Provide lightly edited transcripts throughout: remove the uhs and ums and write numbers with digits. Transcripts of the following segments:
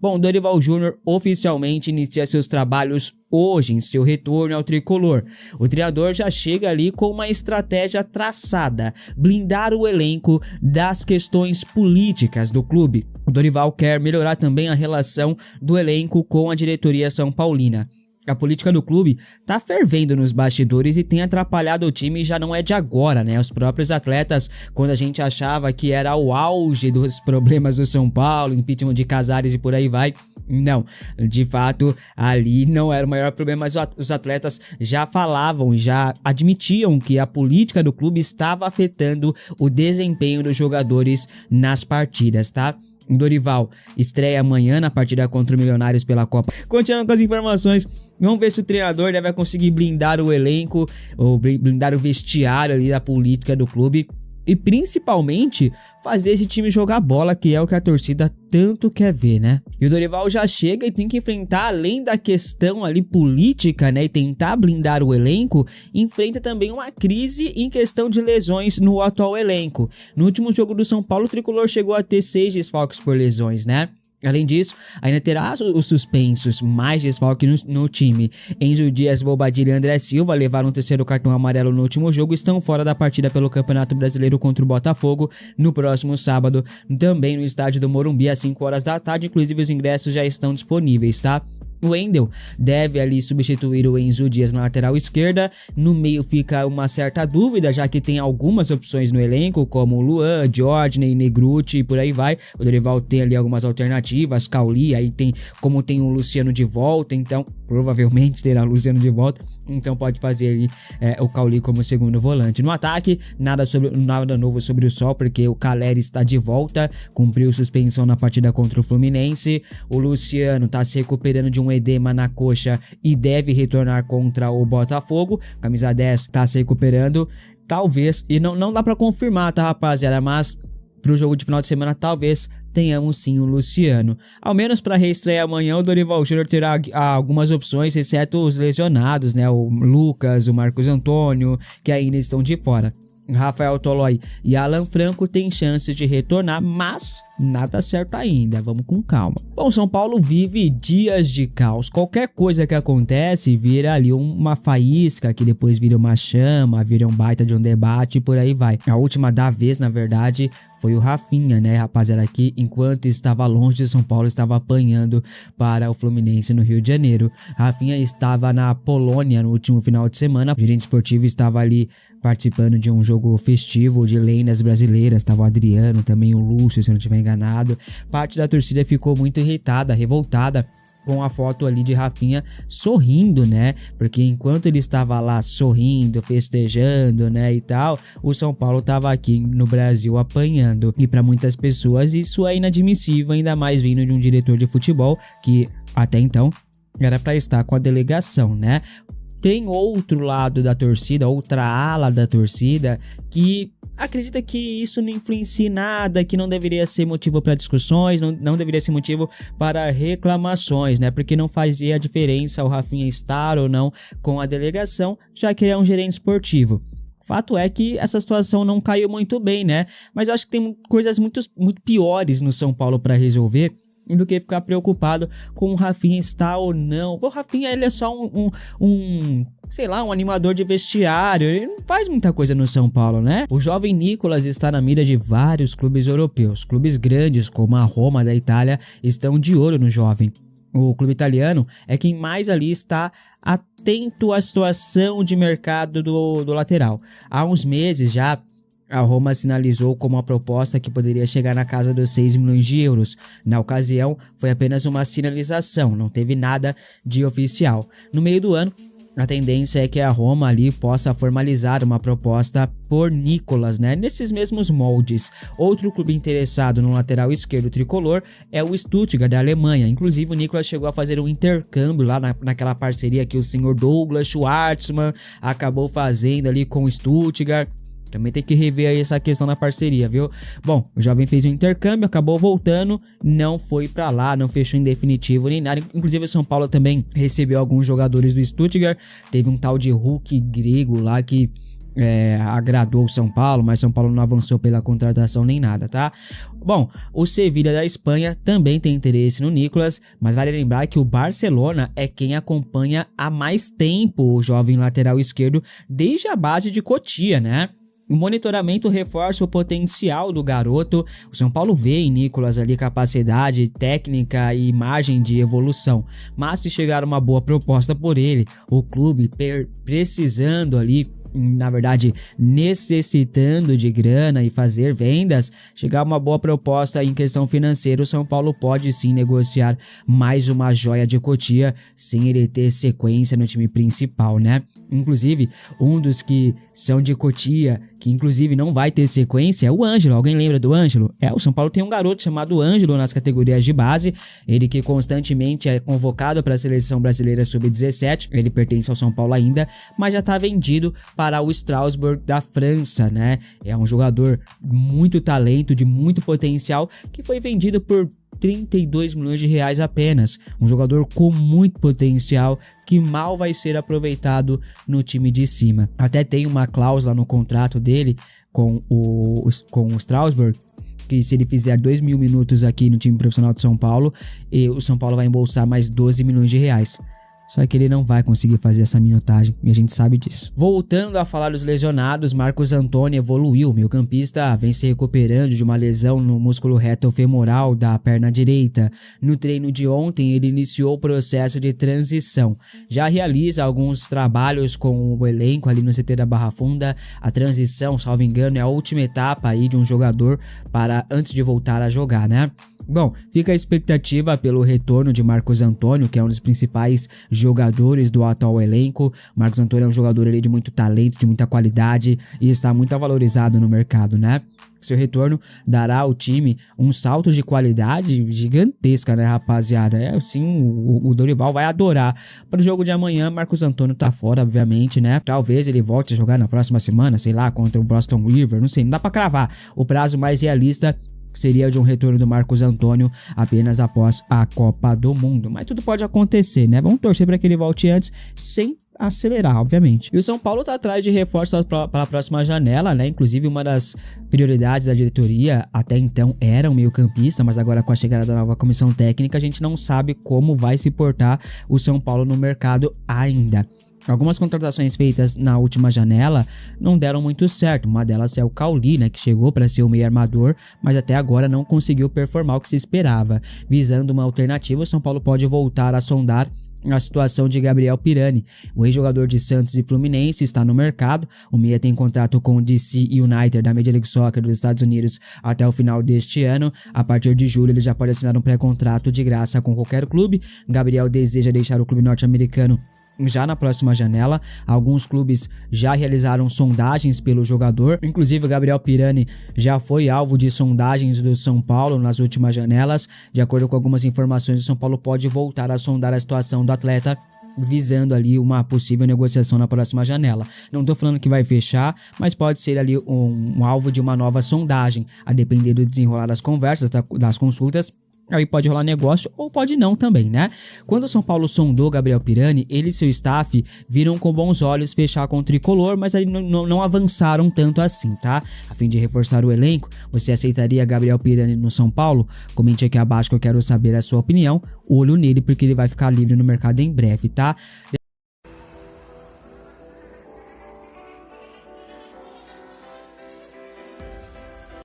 Bom, Dorival Júnior oficialmente inicia seus trabalhos hoje em seu retorno ao tricolor. O treinador já chega ali com uma estratégia traçada: blindar o elenco das questões políticas do clube. O Dorival quer melhorar também a relação do elenco com a diretoria são paulina. A política do clube tá fervendo nos bastidores e tem atrapalhado o time, já não é de agora, né? Os próprios atletas, quando a gente achava que era o auge dos problemas do São Paulo, impeachment de Casares e por aí vai, não, de fato ali não era o maior problema, mas os atletas já falavam, já admitiam que a política do clube estava afetando o desempenho dos jogadores nas partidas, tá? Dorival estreia amanhã na partida contra o Milionários pela Copa. Continuando com as informações, vamos ver se o treinador vai conseguir blindar o elenco, ou blindar o vestiário ali da política do clube, e principalmente fazer esse time jogar bola, que é o que a torcida tanto quer ver, né? E o Dorival já chega e tem que enfrentar, além da questão ali política, né, e tentar blindar o elenco, enfrenta também uma crise em questão de lesões no atual elenco. No último jogo do São Paulo, o tricolor chegou a ter 6 desfalques por lesões, né? Além disso, ainda terá os suspensos, mais desfalque no time. Enzo Dias, Bobadilha e André Silva levaram um terceiro cartão amarelo no último jogo e estão fora da partida pelo Campeonato Brasileiro contra o Botafogo no próximo sábado, também no estádio do Morumbi às 5 horas da tarde, inclusive os ingressos já estão disponíveis, tá? O Wendel deve ali substituir o Enzo Dias na lateral esquerda. No meio fica uma certa dúvida, já que tem algumas opções no elenco, como o Luan, Jordan, Negruti e por aí vai. O Dorival tem ali algumas alternativas, Cauli, aí tem o Luciano de volta, então provavelmente terá o Luciano de volta, então pode fazer ali o Cauli como segundo volante. No ataque, nada novo sobre o Sol, porque o Caleri está de volta, cumpriu suspensão na partida contra o Fluminense. O Luciano está se recuperando de um edema na coxa e deve retornar contra o Botafogo. Camisa 10 tá se recuperando, talvez, e não dá pra confirmar, tá, rapaziada, mas pro jogo de final de semana talvez tenhamos sim o Luciano. Ao menos para reestreia amanhã, o Dorival Júnior terá algumas opções, exceto os lesionados, né, o Lucas, o Marcos Antônio, que ainda estão de fora. Rafael Tolói e Alan Franco têm chances de retornar, mas nada certo ainda, vamos com calma. Bom, São Paulo vive dias de caos, qualquer coisa que acontece vira ali uma faísca, que depois vira uma chama, vira um baita de um debate e por aí vai. A última da vez, na verdade, foi o Rafinha, né, rapaziada, que enquanto estava longe de São Paulo, estava apanhando para o Fluminense no Rio de Janeiro. Rafinha estava na Polônia no último final de semana, o gerente esportivo estava ali participando de um jogo festivo de lendas brasileiras, estava o Adriano, também o Lúcio, se eu não estiver enganado. Parte da torcida ficou muito irritada, revoltada com a foto ali de Rafinha sorrindo, né? Porque enquanto ele estava lá sorrindo, festejando, né, e tal, o São Paulo estava aqui no Brasil apanhando. E para muitas pessoas isso é inadmissível, ainda mais vindo de um diretor de futebol que até então era para estar com a delegação, né? Tem outro lado da torcida, outra ala da torcida, que acredita que isso não influencia em nada, que não deveria ser motivo para discussões, não deveria ser motivo para reclamações, né? Porque não fazia diferença o Rafinha estar ou não com a delegação, já que ele é um gerente esportivo. Fato é que essa situação não caiu muito bem, né? Mas eu acho que tem coisas muito piores no São Paulo para resolver do que ficar preocupado com o Rafinha estar ou não. O Rafinha, ele é só sei lá, um animador de vestiário, ele não faz muita coisa no São Paulo, né? O jovem Nicolas está na mira de vários clubes europeus. Clubes grandes como a Roma da Itália estão de olho no jovem. O clube italiano é quem mais ali está atento à situação de mercado do lateral. Há uns meses já, a Roma sinalizou como uma proposta que poderia chegar na casa dos 6 milhões de euros. Na ocasião, foi apenas uma sinalização, não teve nada de oficial. No meio do ano, a tendência é que a Roma ali possa formalizar uma proposta por Nicolas, né? Nesses mesmos moldes. Outro clube interessado no lateral esquerdo tricolor é o Stuttgart da Alemanha. Inclusive o Nicolas chegou a fazer um intercâmbio lá naquela parceria que o senhor Douglas Schwartzman acabou fazendo ali com o Stuttgart. Também tem que rever aí essa questão da parceria, viu? Bom, o jovem fez um intercâmbio, acabou voltando, não foi pra lá, não fechou em definitivo nem nada. Inclusive o São Paulo também recebeu alguns jogadores do Stuttgart. Teve um tal de Hulk grego lá que agradou o São Paulo, mas São Paulo não avançou pela contratação nem nada, tá? Bom, o Sevilla da Espanha também tem interesse no Nicolas, mas vale lembrar que o Barcelona é quem acompanha há mais tempo o jovem lateral esquerdo desde a base de Cotia, né? O monitoramento reforça o potencial do garoto. O São Paulo vê em Nicolas ali capacidade técnica e margem de evolução, mas se chegar uma boa proposta por ele, o clube precisando ali, na verdade, necessitando de grana e fazer vendas, chegar uma boa proposta em questão financeira, o São Paulo pode sim negociar mais uma joia de Cotia sem ele ter sequência no time principal, né? Inclusive, um dos que são de Cotia, que inclusive não vai ter sequência, é o Ângelo. Alguém lembra do Ângelo? O São Paulo tem um garoto chamado Ângelo nas categorias de base, ele que constantemente é convocado para a seleção brasileira sub-17, ele pertence ao São Paulo ainda, mas já está vendido para o Strasbourg da França, né? É um jogador muito talento, de muito potencial, que foi vendido por 32 milhões de reais apenas. Um jogador com muito potencial que mal vai ser aproveitado no time de cima. Até tem uma cláusula no contrato dele com o Strasbourg, que se ele fizer 2.000 minutos aqui no time profissional de São Paulo, o São Paulo vai embolsar mais 12 milhões de reais. Só que ele não vai conseguir fazer essa minutagem, e a gente sabe disso. Voltando a falar dos lesionados, Marcos Antônio evoluiu. O meio-campista vem se recuperando de uma lesão no músculo reto femoral da perna direita. No treino de ontem, ele iniciou o processo de transição. Já realiza alguns trabalhos com o elenco ali no CT da Barra Funda. A transição, salvo engano, é a última etapa aí de um jogador para antes de voltar a jogar, né? Bom, fica a expectativa pelo retorno de Marcos Antônio, que é um dos principais jogadores do atual elenco. Marcos Antônio é um jogador ali de muito talento, de muita qualidade e está muito valorizado no mercado, né? Seu retorno dará ao time um salto de qualidade gigantesca, né, rapaziada? Sim, o Dorival vai adorar. Para o jogo de amanhã, Marcos Antônio tá fora, obviamente, né? Talvez ele volte a jogar na próxima semana, sei lá, contra o Boston River, não sei, não dá para cravar. O prazo mais realista seria de um retorno do Marcos Antônio apenas após a Copa do Mundo. Mas tudo pode acontecer, né? Vamos torcer para que ele volte antes, sem acelerar, obviamente. E o São Paulo tá atrás de reforços para a próxima janela, né? Inclusive, uma das prioridades da diretoria até então era o meio-campista, mas agora com a chegada da nova comissão técnica, a gente não sabe como vai se portar o São Paulo no mercado ainda. Algumas contratações feitas na última janela não deram muito certo. Uma delas é o Cauli, né, que chegou para ser o meio armador, mas até agora não conseguiu performar o que se esperava. Visando uma alternativa, o São Paulo pode voltar a sondar a situação de Gabriel Pirani. O ex-jogador de Santos e Fluminense está no mercado. O meia tem contrato com o DC United da Major League Soccer dos Estados Unidos até o final deste ano. A partir de julho ele já pode assinar um pré-contrato de graça com qualquer clube. Gabriel deseja deixar o clube norte-americano já na próxima janela. Alguns clubes já realizaram sondagens pelo jogador, inclusive o Gabriel Pirani já foi alvo de sondagens do São Paulo nas últimas janelas. De acordo com algumas informações, o São Paulo pode voltar a sondar a situação do atleta, visando ali uma possível negociação na próxima janela. Não tô falando que vai fechar, mas pode ser ali um alvo de uma nova sondagem, a depender do desenrolar das conversas, das consultas. Aí pode rolar negócio ou pode não também, né? Quando o São Paulo sondou Gabriel Pirani, ele e seu staff viram com bons olhos fechar com o tricolor, mas aí não avançaram tanto assim, tá? A fim de reforçar o elenco, você aceitaria Gabriel Pirani no São Paulo? Comente aqui abaixo que eu quero saber a sua opinião. Olho nele porque ele vai ficar livre no mercado em breve, tá?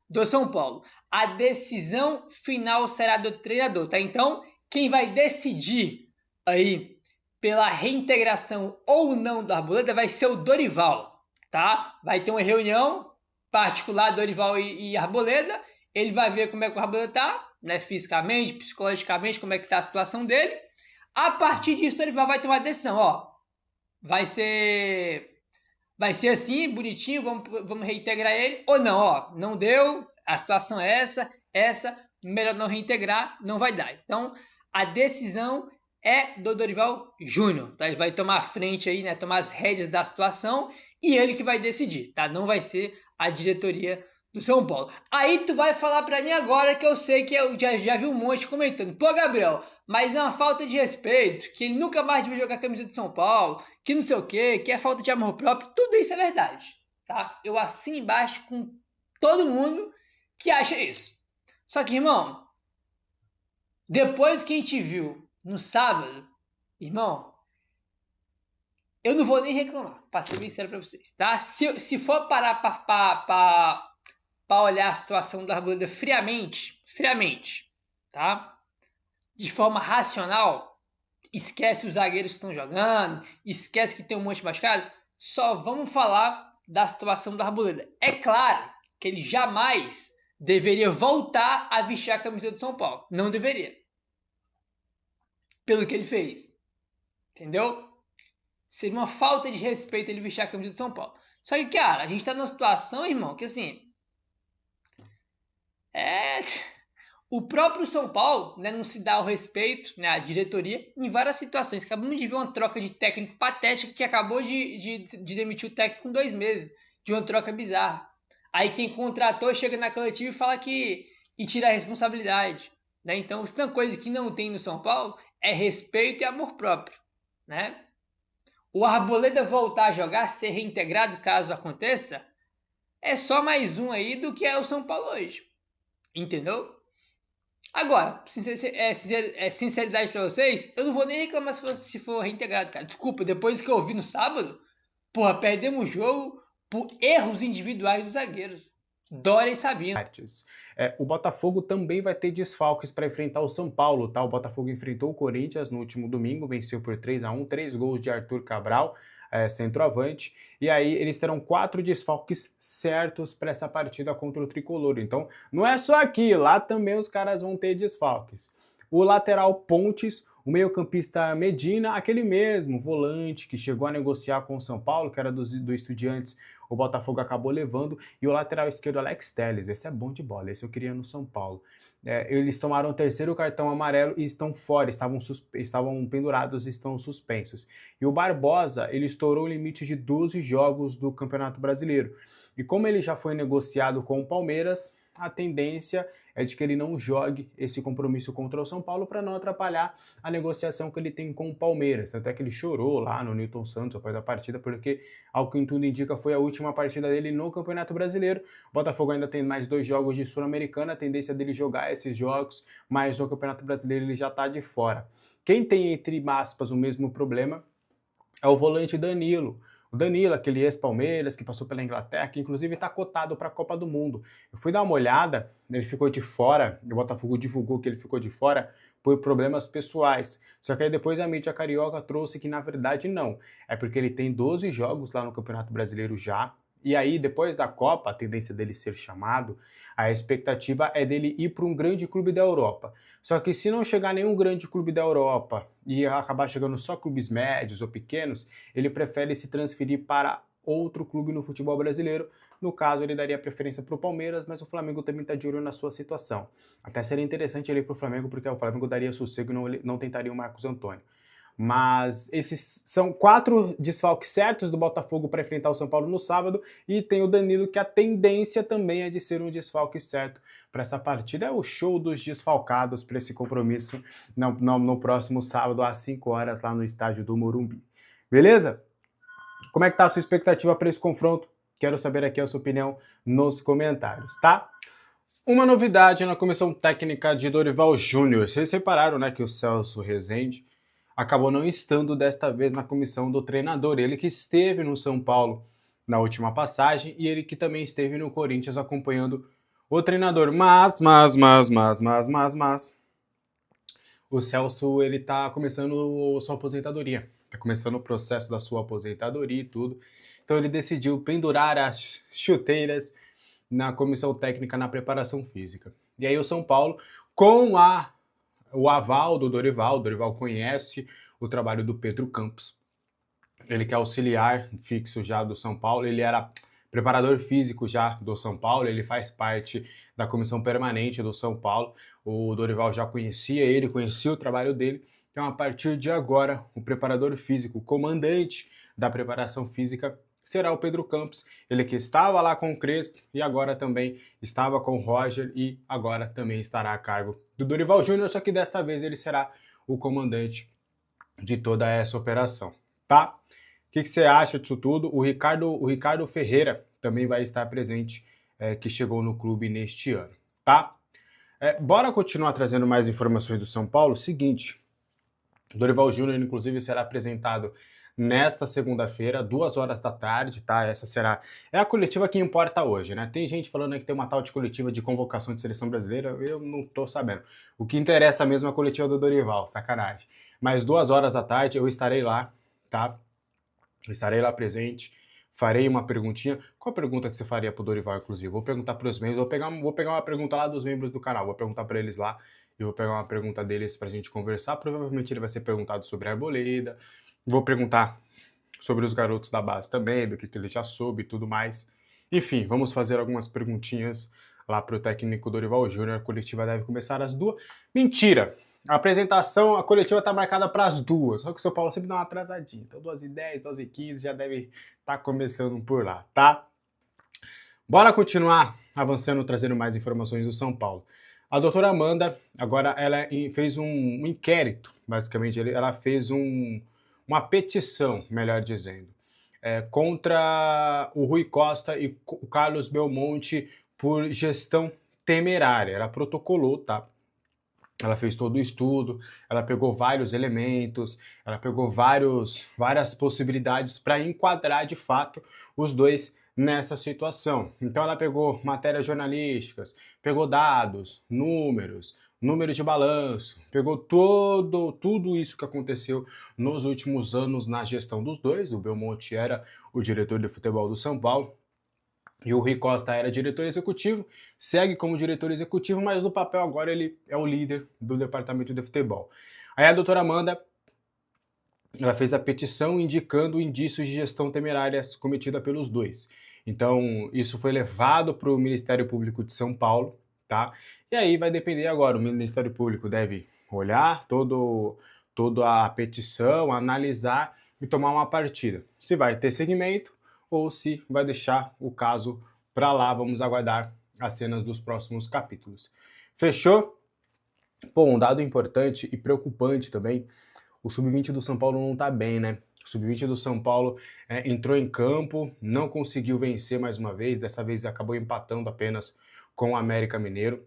Do São Paulo. A decisão final será do treinador, tá? Então, quem vai decidir aí pela reintegração ou não do Arboleda vai ser o Dorival, tá? Vai ter uma reunião particular, Dorival e Arboleda. Ele vai ver como é que o Arboleda tá, né? Fisicamente, psicologicamente, como é que tá a situação dele. A partir disso, o Dorival vai tomar a decisão, ó. Vai ser assim, bonitinho, vamos reintegrar ele, ou não, ó, não deu, a situação é essa, melhor não reintegrar, não vai dar. Então, a decisão é do Dorival Júnior, tá? Ele vai tomar a frente aí, né, tomar as rédeas da situação e ele que vai decidir, tá? Não vai ser a diretoria do São Paulo. Aí tu vai falar pra mim agora que eu sei que eu já vi um monte comentando. Pô, Gabriel, mas é uma falta de respeito, que ele nunca mais vai jogar a camisa do São Paulo, que não sei o quê, que é falta de amor próprio. Tudo isso é verdade. tá? Eu assino embaixo com todo mundo que acha isso. Só que, irmão, depois que a gente viu no sábado, irmão, eu não vou nem reclamar, pra ser bem sério pra vocês, tá? Se for parar pra olhar a situação da Arboleda friamente, tá? De forma racional, esquece os zagueiros que estão jogando, esquece que tem um monte de machucado, só vamos falar da situação da Arboleda. É claro que ele jamais deveria voltar a vestir a camisa do São Paulo. Não deveria. Pelo que ele fez. Entendeu? Seria uma falta de respeito ele vestir a camisa do São Paulo. Só que, cara, a gente tá numa situação, irmão, que assim... O próprio São Paulo, né, não se dá o respeito, né, a diretoria, em várias situações. Acabamos de ver uma troca de técnico patética que acabou de demitir o técnico em 2 meses. De uma troca bizarra. Aí quem contratou chega na coletiva e fala que... E tira a responsabilidade. Né? Então, se tem uma coisa que não tem no São Paulo, é respeito e amor próprio. Né? O Arboleda voltar a jogar, ser reintegrado caso aconteça, é só mais um aí do que é o São Paulo hoje. Entendeu? Agora, sinceridade pra vocês, eu não vou nem reclamar se for reintegrado, cara. Desculpa, depois que eu vi no sábado, porra, perdemos o jogo por erros individuais dos zagueiros. Dória e Sabino. O Botafogo também vai ter desfalques para enfrentar o São Paulo, tá? O Botafogo enfrentou o Corinthians no último domingo, venceu por 3-1, 3 gols de Arthur Cabral, centroavante, e aí eles terão 4 desfalques certos para essa partida contra o Tricolor. Então, não é só aqui, lá também os caras vão ter desfalques. O lateral Pontes, o meio-campista Medina, aquele mesmo volante que chegou a negociar com o São Paulo, que era do Estudiantes, o Botafogo acabou levando, e o lateral esquerdo Alex Telles, esse é bom de bola, esse eu queria no São Paulo. Eles tomaram o 3º cartão amarelo e estão fora, estavam pendurados e estão suspensos. E o Barbosa, ele estourou o limite de 12 jogos do Campeonato Brasileiro. E como ele já foi negociado com o Palmeiras, a tendência é de que ele não jogue esse compromisso contra o São Paulo para não atrapalhar a negociação que ele tem com o Palmeiras. Tanto é que ele chorou lá no Newton Santos após a partida, porque, ao que tudo indica, foi a última partida dele no Campeonato Brasileiro. O Botafogo ainda tem mais 2 jogos de Sul-Americana, a tendência dele jogar esses jogos, mas no Campeonato Brasileiro ele já está de fora. Quem tem, entre aspas, o mesmo problema é o volante Danilo. O Danilo, aquele ex-Palmeiras que passou pela Inglaterra, que inclusive está cotado para a Copa do Mundo. Eu fui dar uma olhada, ele ficou de fora, o Botafogo divulgou que ele ficou de fora por problemas pessoais. Só que aí depois a mídia carioca trouxe que na verdade não. É porque ele tem 12 jogos lá no Campeonato Brasileiro já. E aí, depois da Copa, a tendência dele ser chamado, a expectativa é dele ir para um grande clube da Europa. Só que se não chegar nenhum grande clube da Europa e acabar chegando só clubes médios ou pequenos, ele prefere se transferir para outro clube no futebol brasileiro. No caso, ele daria preferência para o Palmeiras, mas o Flamengo também está de olho na sua situação. Até seria interessante ele ir para o Flamengo, porque o Flamengo daria sossego e não tentaria o Marcos Antônio. Mas esses são 4 desfalques certos do Botafogo para enfrentar o São Paulo no sábado, e tem o Danilo, que a tendência também é de ser um desfalque certo para essa partida. É o show dos desfalcados para esse compromisso no próximo sábado às 5 horas lá no estádio do Morumbi. Beleza? Como é que tá a sua expectativa para esse confronto? Quero saber aqui a sua opinião nos comentários, tá? Uma novidade na comissão técnica de Dorival Júnior. Vocês repararam, né, que o Celso Rezende acabou não estando desta vez na comissão do treinador. Ele que esteve no São Paulo na última passagem e ele que também esteve no Corinthians acompanhando o treinador. Mas o Celso, ele tá começando sua aposentadoria. Tá começando o processo da sua aposentadoria e tudo. Então ele decidiu pendurar as chuteiras na comissão técnica na preparação física. E aí o São Paulo, com o aval do Dorival. O Dorival conhece o trabalho do Pedro Campos. Ele que é auxiliar fixo já do São Paulo. Ele era preparador físico já do São Paulo. Ele faz parte da comissão permanente do São Paulo. O Dorival já conhecia ele, conhecia o trabalho dele. Então, a partir de agora, o preparador físico, o comandante da preparação física, será o Pedro Campos. Ele que estava lá com o Crespo e agora também estava com o Roger e agora também estará a cargo do Dorival Júnior, só que desta vez ele será o comandante de toda essa operação, tá? O que você acha disso tudo? O Ricardo Ferreira também vai estar presente, que chegou no clube neste ano, tá? Bora continuar trazendo mais informações do São Paulo. Seguinte, Dorival Júnior, inclusive, será apresentado nesta segunda-feira, 2 horas da tarde, tá? Essa será... É a coletiva que importa hoje, né? Tem gente falando aí que tem uma tal de coletiva de convocação de seleção brasileira, eu não tô sabendo. O que interessa mesmo é a coletiva do Dorival, sacanagem. Mas 2 horas da tarde eu estarei lá, tá? Estarei lá presente, farei uma perguntinha. Qual a pergunta que você faria pro Dorival, inclusive? Vou perguntar para os membros, vou pegar uma pergunta lá dos membros do canal, vou perguntar para eles lá, eu vou pegar uma pergunta deles pra gente conversar. Provavelmente ele vai ser perguntado sobre a Arboleda, vou perguntar sobre os garotos da base também, do que ele já soube e tudo mais. Enfim, vamos fazer algumas perguntinhas lá pro técnico Dorival Júnior. A coletiva deve começar às 2. Mentira! A apresentação, a coletiva tá marcada para as 2, só que o São Paulo sempre dá uma atrasadinha. Então 2h10, 2h15 já deve estar começando por lá, tá? Bora continuar avançando, trazendo mais informações do São Paulo. A doutora Amanda, agora ela fez um inquérito, basicamente, ela fez uma petição, melhor dizendo, contra o Rui Costa e o Carlos Belmonte por gestão temerária. Ela protocolou, tá? Ela fez todo o estudo, ela pegou vários elementos, ela pegou várias possibilidades para enquadrar de fato os dois nessa situação. Então ela pegou matérias jornalísticas, pegou dados, números de balanço, pegou tudo isso que aconteceu nos últimos anos na gestão dos dois. O Belmonte era o diretor de futebol do São Paulo e o Rui Costa era diretor executivo, segue como diretor executivo, mas no papel agora ele é o líder do departamento de futebol. Aí a doutora Amanda, ela fez a petição indicando indícios de gestão temerárias cometida pelos dois. Então, isso foi levado para o Ministério Público de São Paulo, tá? E aí vai depender agora, o Ministério Público deve olhar toda a petição, analisar e tomar uma partida. Se vai ter seguimento ou se vai deixar o caso para lá. Vamos aguardar as cenas dos próximos capítulos. Fechou? Pô, um dado importante e preocupante também, o Sub-20 do São Paulo não tá bem, né? O Sub-20 do São Paulo entrou em campo, não conseguiu vencer mais uma vez, dessa vez acabou empatando apenas com o América Mineiro.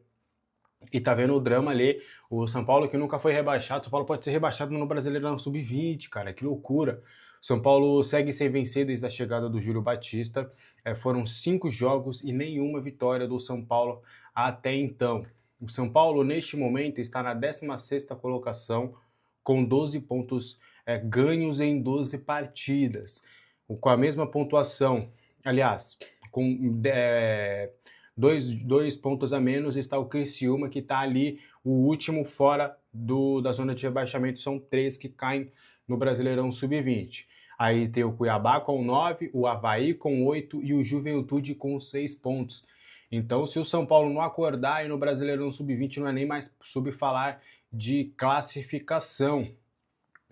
E tá vendo o drama ali, o São Paulo que nunca foi rebaixado, o São Paulo pode ser rebaixado no Brasileirão Sub-20, cara, que loucura. O São Paulo segue sem vencer desde a chegada do Júlio Batista, foram 5 jogos e nenhuma vitória do São Paulo até então. O São Paulo neste momento está na 16ª colocação, com 12 pontos ganhos em 12 partidas, com a mesma pontuação, aliás, com 2 pontos a menos está o Criciúma, que está ali o último fora da zona de rebaixamento, são 3 que caem no Brasileirão Sub-20. Aí tem o Cuiabá com 9, o Avaí com 8 e o Juventude com 6 pontos. Então, se o São Paulo não acordar aí no Brasileirão Sub-20, não é nem mais sobre falar de classificação,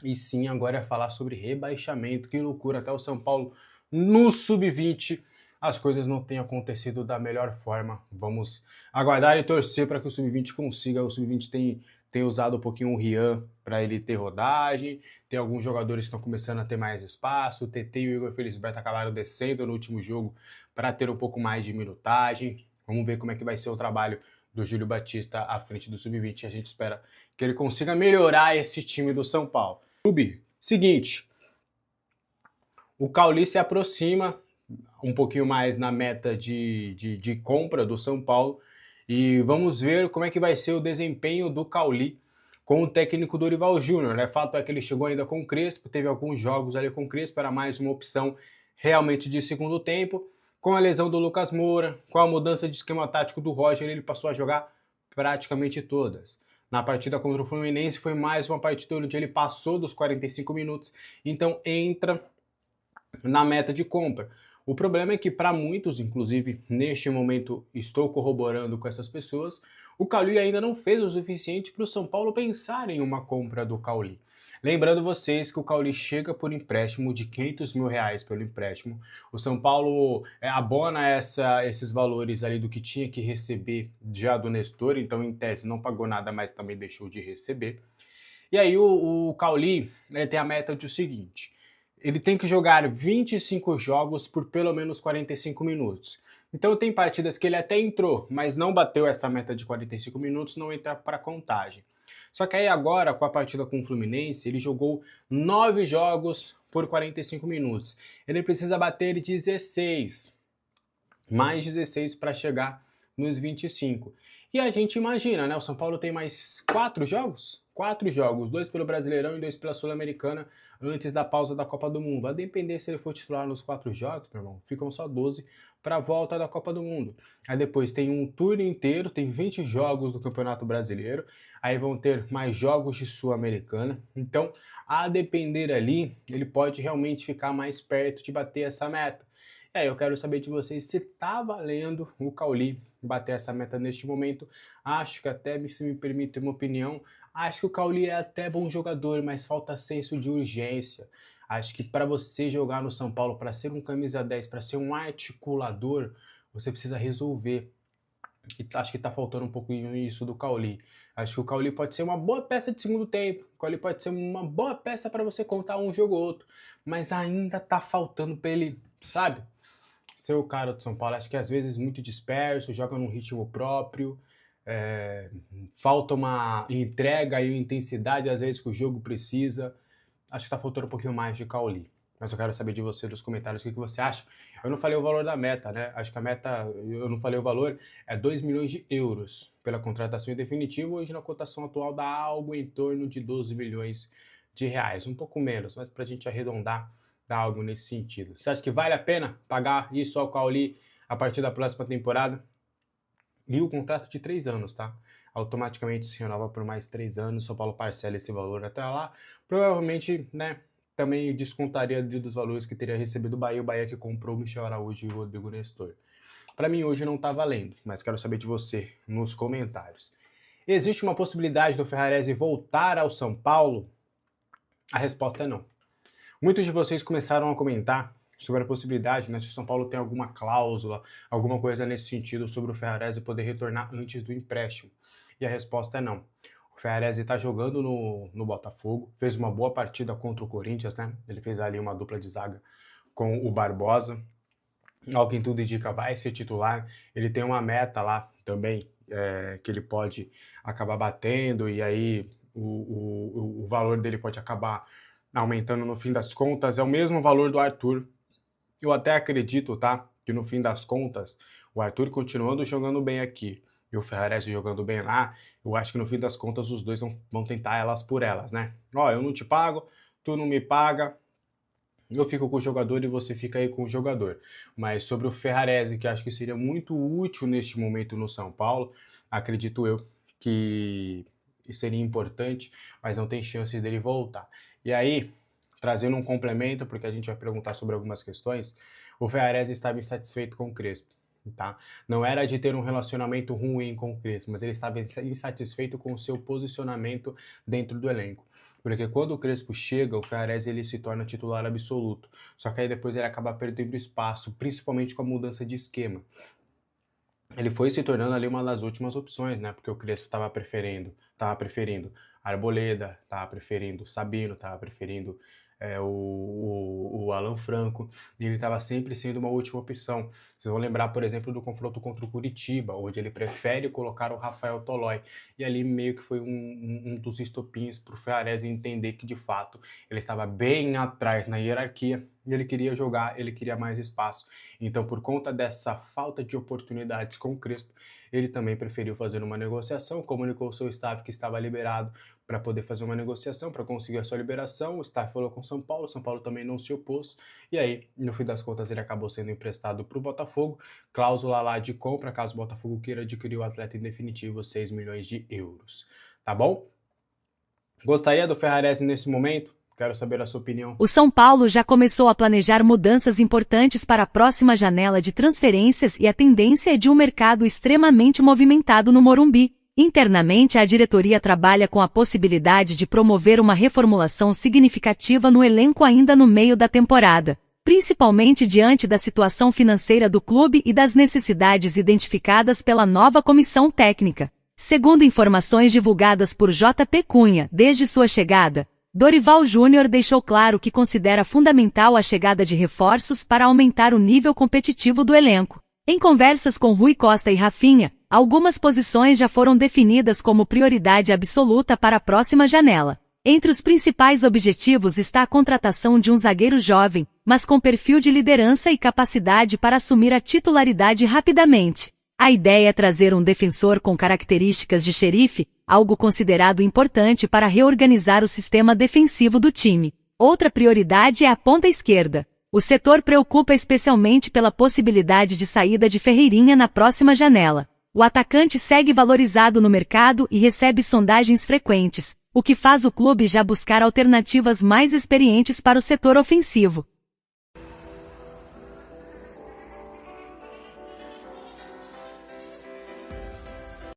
e sim agora é falar sobre rebaixamento. Que loucura, até o São Paulo no Sub-20 as coisas não têm acontecido da melhor forma. Vamos aguardar e torcer para que o Sub-20 consiga. O Sub-20 tem usado um pouquinho o Rian para ele ter rodagem, tem alguns jogadores que estão começando a ter mais espaço, o TT e o Igor Felisberto acabaram descendo no último jogo para ter um pouco mais de minutagem. Vamos ver como é que vai ser o trabalho do Júlio Batista à frente do Sub-20. A gente espera que ele consiga melhorar esse time do São Paulo. Clube, seguinte, o Cauli se aproxima um pouquinho mais na meta de compra do São Paulo e vamos ver como é que vai ser o desempenho do Cauli com o técnico Dorival Júnior, né? Fato é que ele chegou ainda com o Crespo, teve alguns jogos ali com o Crespo, era mais uma opção realmente de segundo tempo. Com a lesão do Lucas Moura, com a mudança de esquema tático do Roger, ele passou a jogar praticamente todas. Na partida contra o Fluminense foi mais uma partida onde ele passou dos 45 minutos, então entra na meta de compra. O problema é que para muitos, inclusive neste momento estou corroborando com essas pessoas, o Cauli ainda não fez o suficiente para o São Paulo pensar em uma compra do Cauli. Lembrando vocês que o Cauli chega por empréstimo de R$500 mil pelo empréstimo. O São Paulo abona esses valores ali do que tinha que receber já do Nestor, então em tese não pagou nada, mas também deixou de receber. E aí o Cauli tem a meta de o seguinte: ele tem que jogar 25 jogos por pelo menos 45 minutos. Então tem partidas que ele até entrou, mas não bateu essa meta de 45 minutos, não entra para contagem. Só que aí agora, com a partida com o Fluminense, ele jogou 9 jogos por 45 minutos. Ele precisa bater 16, mais 16 para chegar nos 25. E a gente imagina, né? O São Paulo tem mais 4 jogos? 4 jogos, 2 pelo Brasileirão e 2 pela Sul-Americana antes da pausa da Copa do Mundo. A depender se ele for titular nos 4 jogos, meu irmão, ficam só 12 para a volta da Copa do Mundo. Aí depois tem um turno inteiro, tem 20 jogos do Campeonato Brasileiro, aí vão ter mais jogos de Sul-Americana. Então, a depender ali, ele pode realmente ficar mais perto de bater essa meta. E aí eu quero saber de vocês se tá valendo o Cauli bater essa meta neste momento. Acho que até, se me permite uma opinião, acho que o Cauli é até bom jogador, mas falta senso de urgência. Acho que para você jogar no São Paulo, para ser um camisa 10, para ser um articulador, você precisa resolver. E acho que tá faltando um pouquinho isso do Cauli. Acho que o Cauli pode ser uma boa peça de segundo tempo. O Cauli pode ser uma boa peça para você contar um jogo ou outro. Mas ainda tá faltando para ele, sabe? Ser o cara do São Paulo. Acho que às vezes muito disperso, joga num ritmo próprio. Falta uma entrega e intensidade às vezes que o jogo precisa. Acho que tá faltando um pouquinho mais de Cauli. Mas eu quero saber de você, dos comentários, o que você acha. Eu não falei o valor da meta, né? Acho que a meta, eu não falei o valor, é 2 milhões de euros pela contratação em definitivo. Hoje na cotação atual dá algo em torno de 12 milhões de reais. Um pouco menos, mas pra gente arredondar, dá algo nesse sentido. Você acha que vale a pena pagar isso ao Cauli a partir da próxima temporada? E o contrato de 3 anos, tá? Automaticamente se renova por mais 3 anos. São Paulo parcela esse valor até lá. Provavelmente, né, também descontaria dos valores que teria recebido o Bahia que comprou o Michel Araújo e o Rodrigo Nestor. Para mim hoje não tá valendo, mas quero saber de você nos comentários. Existe uma possibilidade do Ferrarese voltar ao São Paulo? A resposta é não. Muitos de vocês começaram a comentar sobre a possibilidade, né, se o São Paulo tem alguma cláusula, alguma coisa nesse sentido sobre o Ferrarese poder retornar antes do empréstimo. E a resposta é não. O Ferrarese está jogando no Botafogo, fez uma boa partida contra o Corinthians, né? Ele fez ali uma dupla de zaga com o Barbosa. Ao que tudo indica, vai ser titular. Ele tem uma meta lá também, que ele pode acabar batendo, e aí o valor dele pode acabar aumentando no fim das contas. É o mesmo valor do Arthur. Eu até acredito, tá, que no fim das contas, o Arthur continuando jogando bem aqui e o Ferrarese jogando bem lá, eu acho que no fim das contas os dois vão tentar elas por elas, né? Ó, eu não te pago, tu não me paga, eu fico com o jogador e você fica aí com o jogador. Mas sobre o Ferrarese, que acho que seria muito útil neste momento no São Paulo, acredito eu que seria importante, mas não tem chance dele voltar. E aí, trazendo um complemento, porque a gente vai perguntar sobre algumas questões, o Ferrarese estava insatisfeito com o Crespo, tá? Não era de ter um relacionamento ruim com o Crespo, mas ele estava insatisfeito com o seu posicionamento dentro do elenco. Porque quando o Crespo chega, o Ferrarese ele se torna titular absoluto. Só que aí depois ele acaba perdendo espaço, principalmente com a mudança de esquema. Ele foi se tornando ali uma das últimas opções, né? Porque o Crespo estava preferindo Arboleda, estava preferindo Sabino, estava preferindo o Alan Franco, e ele estava sempre sendo uma última opção. Vocês vão lembrar, por exemplo, do confronto contra o Curitiba, onde ele prefere colocar o Rafael Tolói, e ali meio que foi um dos estopins para o Ferrarese entender que, de fato, ele estava bem atrás na hierarquia, e ele queria jogar, ele queria mais espaço. Então, por conta dessa falta de oportunidades com o Crespo, ele também preferiu fazer uma negociação, comunicou ao seu staff que estava liberado para poder fazer uma negociação, para conseguir a sua liberação. O staff falou com o São Paulo também não se opôs, e aí, no fim das contas, ele acabou sendo emprestado para o Botafogo, cláusula lá de compra, caso o Botafogo queira adquirir o atleta em definitivo, 6 milhões de euros. Tá bom? Gostaria do Ferrarese nesse momento? Quero saber a sua opinião. O São Paulo já começou a planejar mudanças importantes para a próxima janela de transferências e a tendência é de um mercado extremamente movimentado no Morumbi. Internamente, a diretoria trabalha com a possibilidade de promover uma reformulação significativa no elenco ainda no meio da temporada, principalmente diante da situação financeira do clube e das necessidades identificadas pela nova comissão técnica. Segundo informações divulgadas por JP Cunha, desde sua chegada, Dorival Júnior deixou claro que considera fundamental a chegada de reforços para aumentar o nível competitivo do elenco. Em conversas com Rui Costa e Rafinha, algumas posições já foram definidas como prioridade absoluta para a próxima janela. Entre os principais objetivos está a contratação de um zagueiro jovem, mas com perfil de liderança e capacidade para assumir a titularidade rapidamente. A ideia é trazer um defensor com características de xerife, algo considerado importante para reorganizar o sistema defensivo do time. Outra prioridade é a ponta esquerda. O setor preocupa especialmente pela possibilidade de saída de Ferreirinha na próxima janela. O atacante segue valorizado no mercado e recebe sondagens frequentes, o que faz o clube já buscar alternativas mais experientes para o setor ofensivo.